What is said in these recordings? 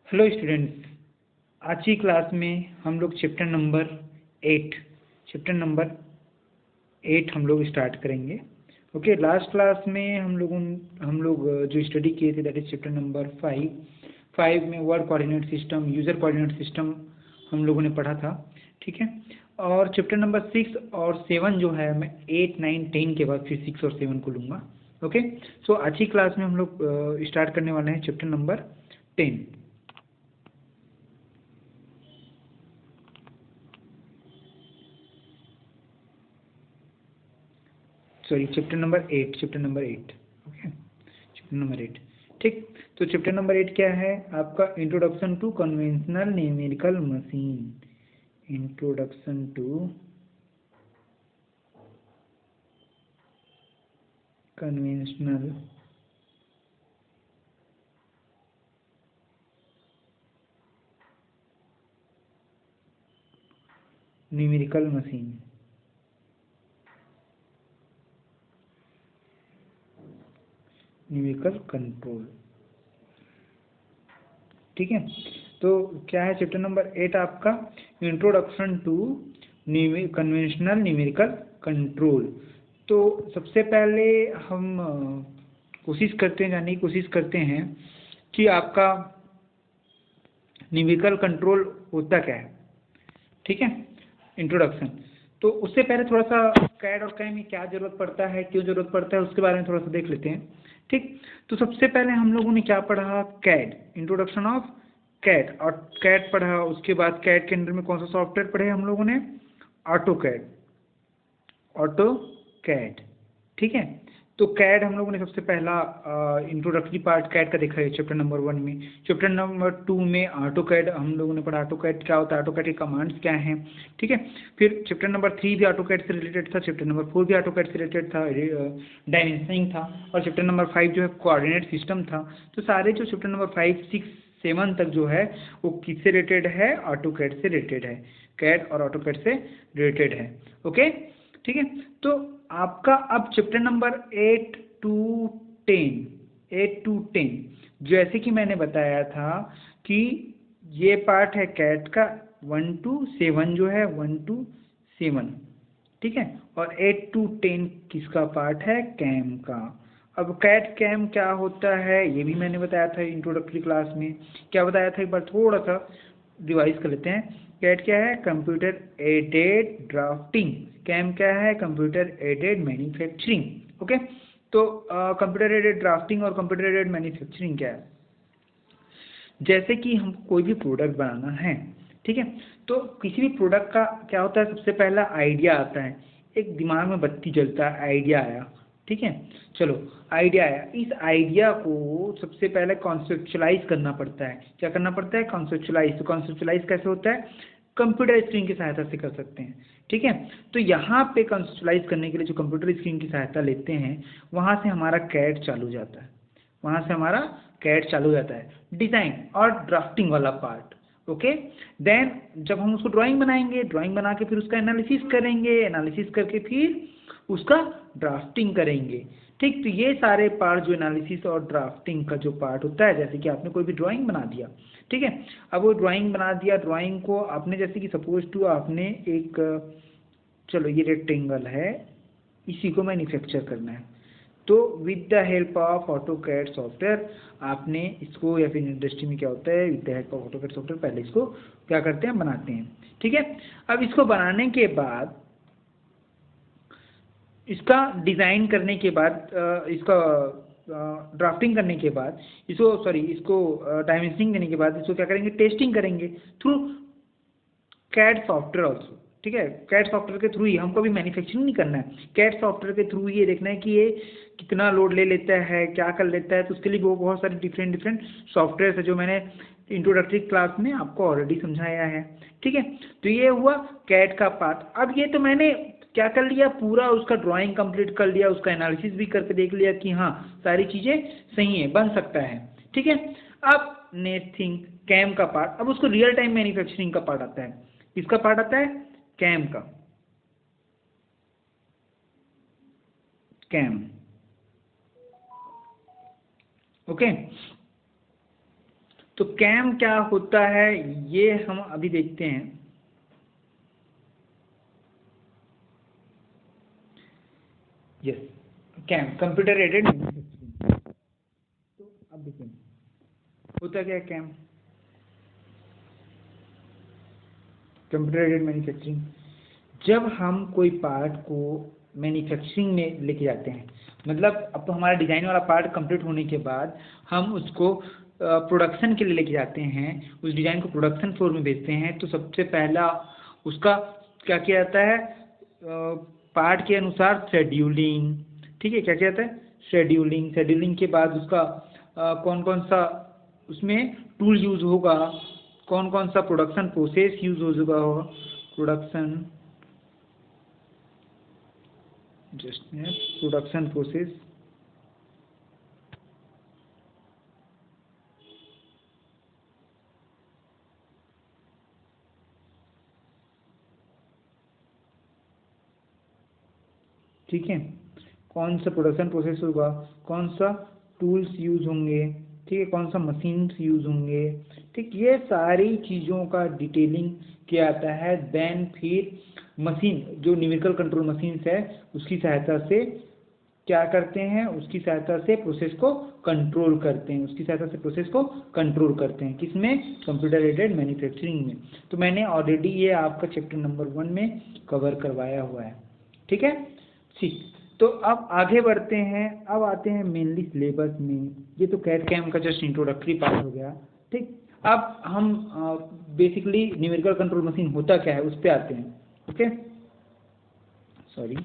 Hello students. आज की class में हम लोग चैप्टर नंबर 8 हम लोग स्टार्ट करेंगे। ओके, लास्ट क्लास में हम लोग जो स्टडी किए थे दैट इज चैप्टर नंबर 5 में word coordinate system, user coordinate system हम लोगों ने पढ़ा था। ठीक है, और चैप्टर नंबर 6 और 7 जो है मैं 8, 9, 10 के बाद फिर 6 और 7 को लूँगा। ओके, सो आज की क्लास में हम लोग स्टार्ट करने वाले हैं chapter number 10। Sorry, chapter number 8। Okay, chapter number 8। ठीक, तो चैप्टर नंबर 8 क्या है आपका? Introduction to conventional numerical machine. Introduction to conventional numerical machine. Numerical control. ठीक है, तो क्या है चैप्टर नंबर 8 आपका? Introduction to conventional numerical control. तो सबसे पहले हम जानने की कोशिश करते हैं कि आपका न्यूमेरिकल कंट्रोल होता क्या है। ठीक है, इंट्रोडक्शन। तो उससे पहले थोड़ा सा कैड और कैम में क्या ज़रूरत पड़ता है, क्यों ज़रूरत पड़ता है, उसके बारे में थोड़ा सा देख लेते हैं। ठीक, तो सबसे पहले हम लोगों ने क्या पढ़ा? CAD, introduction of CAD. और कैड पढ़ा, उसके बाद कैड के अंदर में कौन सा सॉफ्टवेयर पढ़े हम लोगों ने? Auto CAD. ऑटो कैड, ठीक है। तो कैड हम लोगों ने सबसे पहला इंट्रोडक्टरी पार्ट कैड का देखा है चैप्टर नंबर 1 में। चैप्टर नंबर 2 में ऑटो कैड हम लोगों ने पढ़ा। ऑटो कैड क्या होता है, ऑटो कैड के कमांड्स क्या हैं। ठीक है, फिर चैप्टर नंबर 3 भी ऑटो कैड से रिलेटेड था, चैप्टर नंबर 4 भी ऑटो कैड से रिलेटेड था, डायमेंशनिंग था, और चैप्टर नंबर 5 जो है कोऑर्डिनेट सिस्टम था। तो सारे जो चैप्टर नंबर 5, 6, 7 तक जो है वो किससे रिलेटेड है? ऑटो कैड से रिलेटेड है। कैड और ऑटो कैड से रिलेटेड है। ओके, ठीक है। तो आपका अब चैप्टर नंबर 8 to 10 जैसे कि मैंने बताया था कि ये पार्ट है कैट का 1 to 7 जो है 1 to 7। ठीक है, और 8 to 10 किसका पार्ट है? कैम का। अब कैट कैम क्या होता है ये भी मैंने बताया था इंट्रोडक्टरी क्लास में। क्या बताया था एक बार थोड़ा सा रिवाइज कर लेते हैं। कैट क्या है? Computer aided drafting. कैम क्या है? Computer aided manufacturing. ओके, तो कंप्यूटर एडेड ड्राफ्टिंग और कंप्यूटर एडेड मैन्युफैक्चरिंग क्या है? जैसे कि हम कोई भी प्रोडक्ट बनाना है, ठीक है, तो किसी भी प्रोडक्ट का क्या होता है? सबसे पहला आइडिया आता है, एक दिमाग में बत्ती जलता है, आइडिया आया। ठीक है, चलो आइडिया आया, इस आइडिया को सबसे पहले कॉन्सेप्चुलाइज करना पड़ता है। क्या करना पड़ता है? कॉन्सेप्चुलाइज। तो कॉन्सेप्चुलाइज कैसे होता है? कंप्यूटर स्क्रीन की सहायता से कर सकते हैं। ठीक है, तो यहाँ पे कॉन्सेप्चुलाइज करने के लिए जो कंप्यूटर स्क्रीन की सहायता लेते हैं, वहाँ से हमारा कैड चालू जाता है। वहाँ से हमारा कैड चालू हो जाता है, डिज़ाइन और ड्राफ्टिंग वाला पार्ट। ओके, देन जब हम उसको ड्राइंग बनाएंगे, ड्राइंग बना के फिर उसका एनालिसिस करेंगे, एनालिसिस करके फिर उसका ड्राफ्टिंग करेंगे। ठीक, तो ये सारे पार्ट जो एनालिसिस और ड्राफ्टिंग का जो पार्ट होता है, जैसे कि आपने कोई भी ड्राइंग बना दिया, ठीक है, अब वो ड्राइंग बना दिया, ड्राइंग को आपने जैसे कि सपोज टू आपने एक, चलो ये रेक्टेंगल है, इसी को मैन्युफैक्चर करना है, तो with the help of AutoCAD software आपने इसको, या फिर इंडस्ट्री में क्या होता है, with the help of AutoCAD software पहले इसको क्या करते हैं? बनाते हैं। ठीक है, अब इसको बनाने के बाद, इसका डिज़ाइन करने के बाद, इसका ड्राफ्टिंग करने के बाद, इसको डायमेंशनिंग देने के बाद इसको क्या करेंगे? टेस्टिंग करेंगे थ्रू कैड सॉफ्टवेयर ऑल्सो। ठीक है, कैड सॉफ्टवेयर के थ्रू ही, हमको भी मैन्युफैक्चरिंग नहीं करना है, कैड सॉफ्टवेयर के थ्रू ये देखना है कि ये कितना लोड ले लेता है, क्या कर लेता है। तो उसके लिए वो बहुत सारे डिफरेंट डिफरेंट सॉफ्टवेयर है जो मैंने इंट्रोडक्टरी क्लास में आपको ऑलरेडी समझाया है। ठीक है, तो ये हुआ कैड का पार्ट। अब ये तो मैंने क्या कर लिया, पूरा उसका ड्राइंग कंप्लीट कर लिया, उसका एनालिसिस भी करके देख लिया कि हाँ सारी चीज़ें सही है, बन सकता है। ठीक है, अब नेक्स्ट थिंग कैम का पार्ट। अब उसको रियल टाइम मैन्युफैक्चरिंग का पार्ट आता है। किसका पार्ट आता है? कैम का। Cam, okay. तो कैम क्या होता है ये हम अभी देखते हैं। Yes, CAM computer aided manufacturing. तो अब देखिए होता क्या है कैम, कंप्यूटर एडेड मैन्युफैक्चरिंग। जब हम कोई पार्ट को मैन्युफैक्चरिंग में लेके जाते हैं, मतलब अब तो हमारा डिज़ाइन वाला पार्ट कंप्लीट होने के बाद हम उसको प्रोडक्शन के लिए लेके जाते हैं, उस डिज़ाइन को प्रोडक्शन फ्लोर में भेजते हैं, तो सबसे पहला उसका क्या किया जाता है, पार्ट के अनुसार शेड्यूलिंग। ठीक है, क्या किया जाता है, शेड्यूलिंग। शेड्यूलिंग के बाद उसका कौन कौन सा उसमें टूल यूज़ होगा, कौन कौन सा प्रोडक्शन प्रोसेस यूज़ होगा, प्रोडक्शन जस्ट प्रोडक्शन प्रोसेस। ठीक है, कौन सा प्रोडक्शन प्रोसेस होगा, कौन सा टूल्स यूज़ होंगे, ठीक है, कौन सा मशीन्स यूज़ होंगे। ठीक, ये सारी चीज़ों का डिटेलिंग किया जाता है। देन फिर मशीन जो न्यूमेरिकल कंट्रोल मशीन्स है उसकी सहायता से क्या करते हैं, उसकी सहायता से प्रोसेस को कंट्रोल करते हैं, उसकी सहायता से प्रोसेस को कंट्रोल करते हैं। किसमें, कंप्यूटर एडेड मैन्युफैक्चरिंग में। तो मैंने ऑलरेडी ये आपका चैप्टर नंबर 1 में कवर करवाया हुआ है। ठीक है, ठीक। तो अब आगे बढ़ते हैं, अब आते हैं मेनली सिलेबस में। ये तो कैड कैम का जस्ट इंट्रोडक्टरी पार्ट हो गया। ठीक, अब हम बेसिकली न्यूमेरिकल कंट्रोल मशीन होता क्या है उस पर आते हैं। Okay, sorry,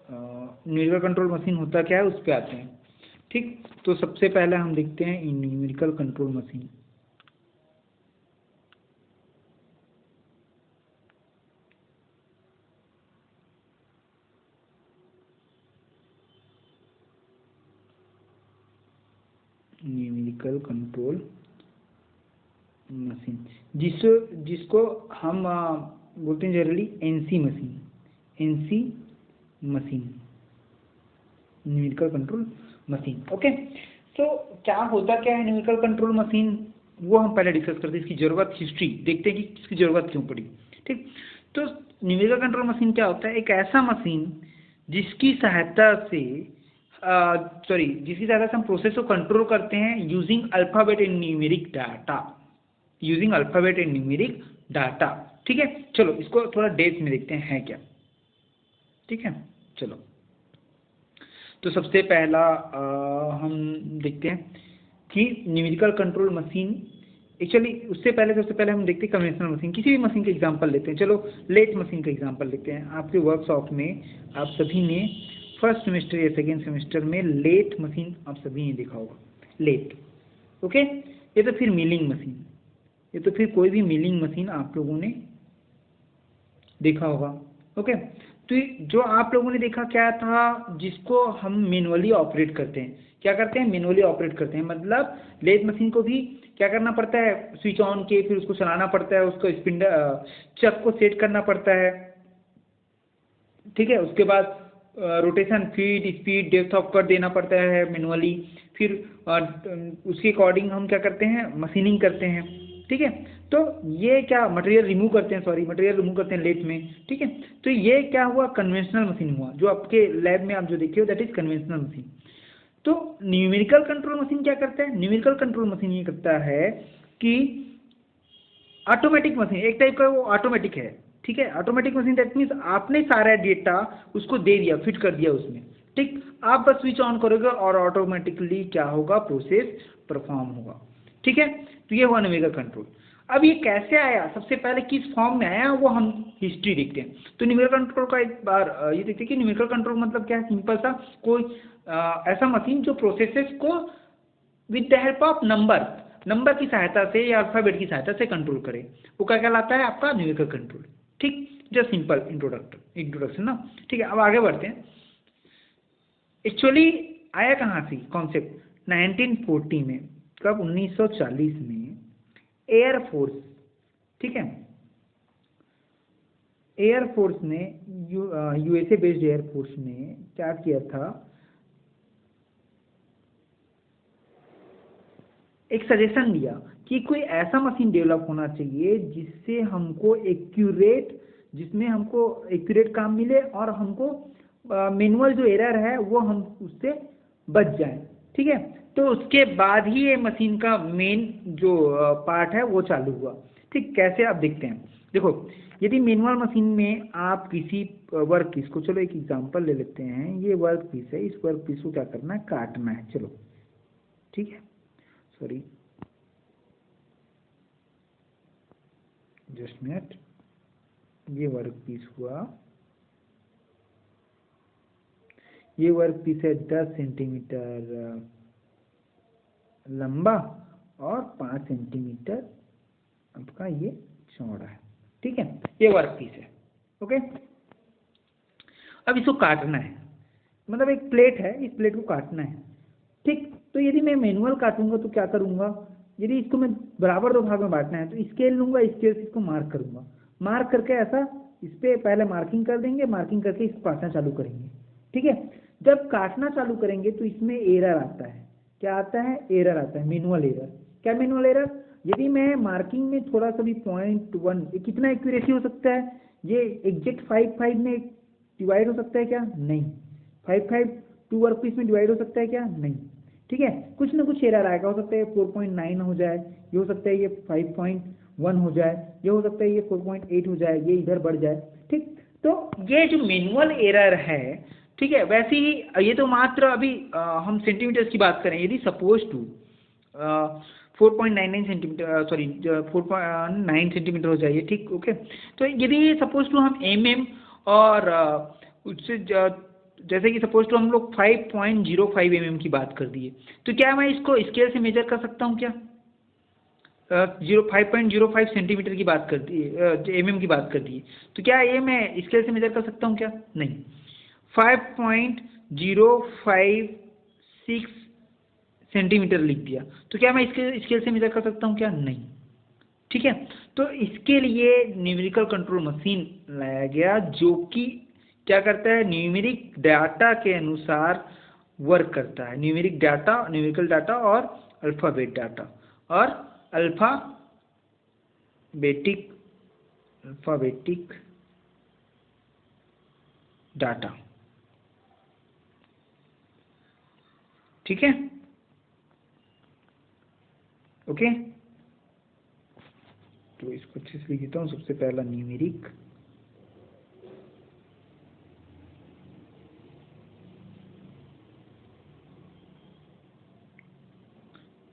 numerical control machine होता क्या है उस पर आते हैं। ठीक, तो सबसे पहले हम देखते हैं numerical control machine. Numerical control machine जिसको हम बोलते हैं generally NC machine, NC machine, numerical control machine. Okay, तो क्या होता क्या है न्यूमेरिकल कंट्रोल मशीन, वो हम पहले डिस्कस करते हैं। इसकी ज़रूरत, हिस्ट्री देखते हैं कि इसकी ज़रूरत क्यों पड़ी। ठीक, तो न्यूमेरिकल कंट्रोल मशीन क्या होता है, एक ऐसा मशीन जिसकी सहायता से जिसकी सहायता से हम प्रोसेस को कंट्रोल करते हैं using alphabet and numeric data, using alphabet and numeric data. ठीक है, चलो इसको थोड़ा डेप्थ में देखते हैं है क्या। ठीक है, चलो, तो सबसे पहला हम देखते हैं कि न्यूमेरिकल कंट्रोल मशीन एक्चुअली, उससे पहले सबसे पहले हम देखते हैं कन्वेंशनल मशीन। किसी भी मशीन का एग्जांपल लेते हैं, चलो लेथ मशीन का एग्जांपल लेते हैं। आपके वर्कशॉप में आप सभी ने फर्स्ट सेमेस्टर या सेकेंड सेमेस्टर में लेथ मशीन आप सभी ने देखा होगा, लेथ। ओके, ये तो फिर मिलिंग मशीन, ये तो फिर कोई भी मिलिंग मशीन आप लोगों ने देखा होगा। ओके, तो जो आप लोगों ने देखा क्या था, जिसको हम मैनुअली ऑपरेट करते हैं। क्या करते हैं, मैनुअली ऑपरेट करते हैं, मतलब लेथ मशीन को भी क्या करना पड़ता है, स्विच ऑन के फिर उसको चलाना पड़ता है, उसको स्पिंडल चक को सेट करना पड़ता है। ठीक है, उसके बाद rotation, feed, speed, depth of cut देना पड़ता है मैनुअली। फिर उसके अकॉर्डिंग हम क्या करते हैं, मशीनिंग करते हैं। ठीक है, तो ये क्या मटेरियल रिमूव करते हैं, सॉरी मटेरियल रिमूव करते हैं लेथ में। ठीक है, तो ये क्या हुआ, कन्वेंशनल मशीन हुआ। जो आपके लैब में आप जो देखे हो दैट इज कन्वेंशनल मशीन। तो न्यूमेरिकल कंट्रोल मशीन क्या करता है, न्यूमेरिकल कंट्रोल मशीन ये करता है कि ऑटोमेटिक मशीन, एक टाइप का वो ऑटोमेटिक है। ठीक है, ऑटोमेटिक मशीन दैट मीन्स आपने सारा डेटा उसको दे दिया, फिट कर दिया उसमें। ठीक, आप बस स्विच ऑन करोगे और ऑटोमेटिकली क्या होगा, प्रोसेस परफॉर्म होगा। ठीक है, तो ये हुआ न्यूमेरिकल कंट्रोल। अब ये कैसे आया, सबसे पहले किस फॉर्म में आया वो हम हिस्ट्री देखते हैं। तो न्यूमेरिकल कंट्रोल का एक बार ये देखते हैं कि न्यूमेरिकल कंट्रोल मतलब क्या है, सिंपल सा कोई ऐसा मशीन जो प्रोसेसेस को with the help of number की सहायता से या अल्फाबेट की सहायता से कंट्रोल करे, वो क्या कहलाता है, आपका न्यूमेरिकल कंट्रोल। ठीक, जस्ट सिंपल इंट्रोडक्शन ना। ठीक है, अब आगे बढ़ते हैं। एक्चुअली आया कहाँ से कॉन्सेप्ट, 1940 में, कब, 1940 में एयरफोर्स। ठीक है, एयरफोर्स ने यूएसए बेस्ड एयरफोर्स ने क्या किया था, एक सजेशन दिया कि कोई ऐसा मशीन डेवलप होना चाहिए जिससे हमको जिसमें हमको एक्यूरेट काम मिले और हमको मैनुअल जो एरर है वो हम उससे बच जाए। ठीक है, तो उसके बाद ही ये मशीन का मेन जो पार्ट है वो चालू हुआ। ठीक, कैसे आप देखते हैं, देखो यदि मैनुअल मशीन में आप किसी वर्क पीस को, चलो एक एग्जांपल ले लेते हैं, ये वर्क पीस है, इस वर्क पीस को क्या करना है, काटना है। चलो ठीक है, सॉरी जस्ट मिनट, ये वर्क पीस हुआ, ये वर्क पीस है 10 सेंटीमीटर लंबा और 5 सेंटीमीटर आपका ये चौड़ा है। ठीक है, ये वर्क पीस है। ओके, अब इसको काटना है, मतलब एक प्लेट है, इस प्लेट को काटना है। ठीक, तो यदि मैं मैनुअल काटूंगा तो क्या करूंगा, यदि इसको मैं बराबर दो भाग में बांटना है तो स्केल लूंगा, स्केल से इसको मार्क करूंगा, मार्क करके ऐसा इस पे पहले मार्किंग कर देंगे, मार्किंग करके इसको काटना चालू करेंगे। ठीक है, जब काटना चालू करेंगे तो इसमें एरर आता है। क्या आता है, एरर आता है, मैनुअल एरर। क्या मैनुअल एरर, यदि मैं मार्किंग में थोड़ा सा भी 0.1, ये कितना एक्यूरेसी हो सकता है, ये एग्जैक्ट 5 में डिवाइड हो सकता है क्या, नहीं। 5 टू वर्क पीस में डिवाइड हो सकता है क्या, नहीं। ठीक है, कुछ ना कुछ एरर आएगा, हो सकता है 4.9 हो जाए, ये हो सकता है ये 5.1 हो जाए, ये हो सकता है ये 4.8 हो जाए, ये इधर बढ़ जाए। ठीक, तो ये जो मैनुअल एरर है, ठीक है, वैसे ही ये तो मात्र अभी हम सेंटीमीटर्स की बात करें, यदि suppose to 4.99 centimetre, sorry 4.9 centimetre हो जाइए। ठीक, ओके, तो यदि सपोज टू हम और उससे जैसे कि सपोज टू हम लोग 5.05 की बात कर दिए, तो क्या मैं इसको स्केल से मेजर कर सकता हूँ क्या, 5.05 सेंटीमीटर की बात कर दी, की बात कर दी, तो क्या ये मैं स्केल से मेजर कर सकता हूँ क्या, नहीं। 5.056 सेंटीमीटर लिख दिया, तो क्या मैं इसके स्केल से मेजर कर सकता हूँ क्या, नहीं। ठीक है, तो इसके लिए न्यूमेरिकल कंट्रोल मशीन लाया गया जो कि क्या करता है, न्यूमेरिक डाटा के अनुसार वर्क करता है। न्यूमेरिक डाटा, न्यूमेरिकल डाटा और अल्फाबेट डाटा, और अल्फाबेटिक डाटा। ठीक है, ओके, तो इसको अच्छे से लिख देता हूँ। सबसे पहला न्यूमेरिक,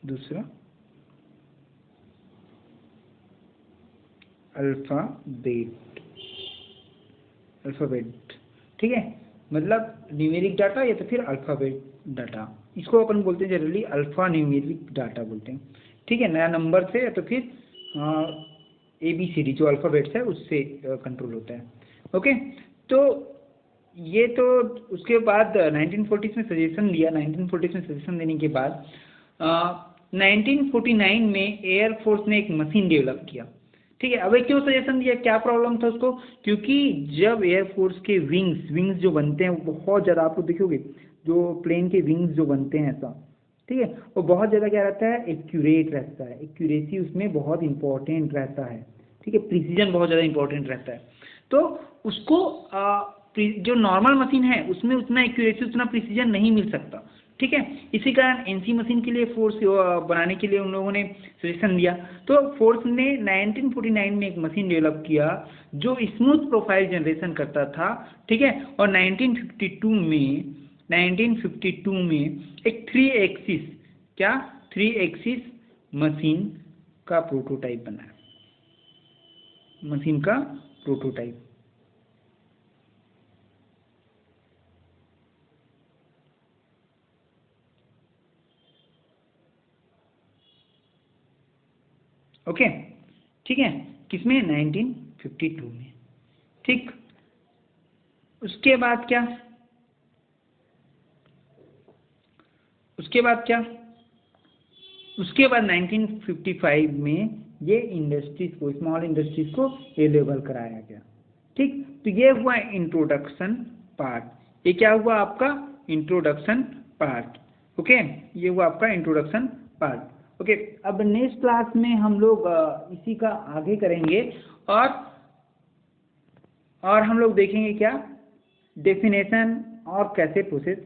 दूसरा अल्फाबेट। ठीक है, मतलब न्यूमेरिक डाटा या तो फिर अल्फाबेट डाटा, इसको अपन बोलते हैं जनरली अल्फा न्यूमेरिक डाटा बोलते हैं। ठीक है, नया नंबर से या तो फिर ABCD जो अल्फाबेट्स है उससे कंट्रोल होता है। ओके, तो ये तो उसके बाद 1940s में सजेशन लिया। 1940s में सजेशन देने के बाद 1949 में एयरफोर्स ने एक मशीन डेवलप किया। ठीक है, अब ये क्यों सजेशन दिया, क्या प्रॉब्लम था उसको, क्योंकि जब एयरफोर्स के विंग्स जो बनते हैं वो बहुत ज़्यादा, आपको देखोगे जो प्लेन के विंग्स जो बनते हैं ऐसा, ठीक है, वो बहुत ज़्यादा क्या रहता है, एक्यूरेट रहता है, एक्यूरेसी उसमें बहुत इंपॉर्टेंट रहता है। ठीक है, प्रिसीजन बहुत ज़्यादा इंपॉर्टेंट रहता है, तो उसको जो नॉर्मल मशीन है उसमें उतना एक्यूरेसी, उतना प्रिसीजन नहीं मिल सकता। ठीक है, इसी कारण एनसी मशीन के लिए फोर्स बनाने के लिए उन लोगों ने सजेशन दिया। तो फोर्स ने 1949 में एक मशीन डेवलप किया जो स्मूथ प्रोफाइल जनरेशन करता था। ठीक है, और 1952 में एक 3 एक्सिस मशीन का प्रोटोटाइप बना, मशीन का प्रोटोटाइप। ओके, ठीक है, किसमें, 1952 में। ठीक, उसके बाद क्या, उसके बाद 1955 में ये इंडस्ट्रीज को, स्मॉल इंडस्ट्रीज को अवेलेबल कराया गया। ठीक, तो ये हुआ इंट्रोडक्शन पार्ट, ये क्या हुआ आपका इंट्रोडक्शन पार्ट। ओके, ये हुआ आपका इंट्रोडक्शन पार्ट। ओके, अब नेक्स्ट क्लास में हम लोग इसी का आगे करेंगे और हम लोग देखेंगे क्या डेफिनेशन और कैसे प्रोसेस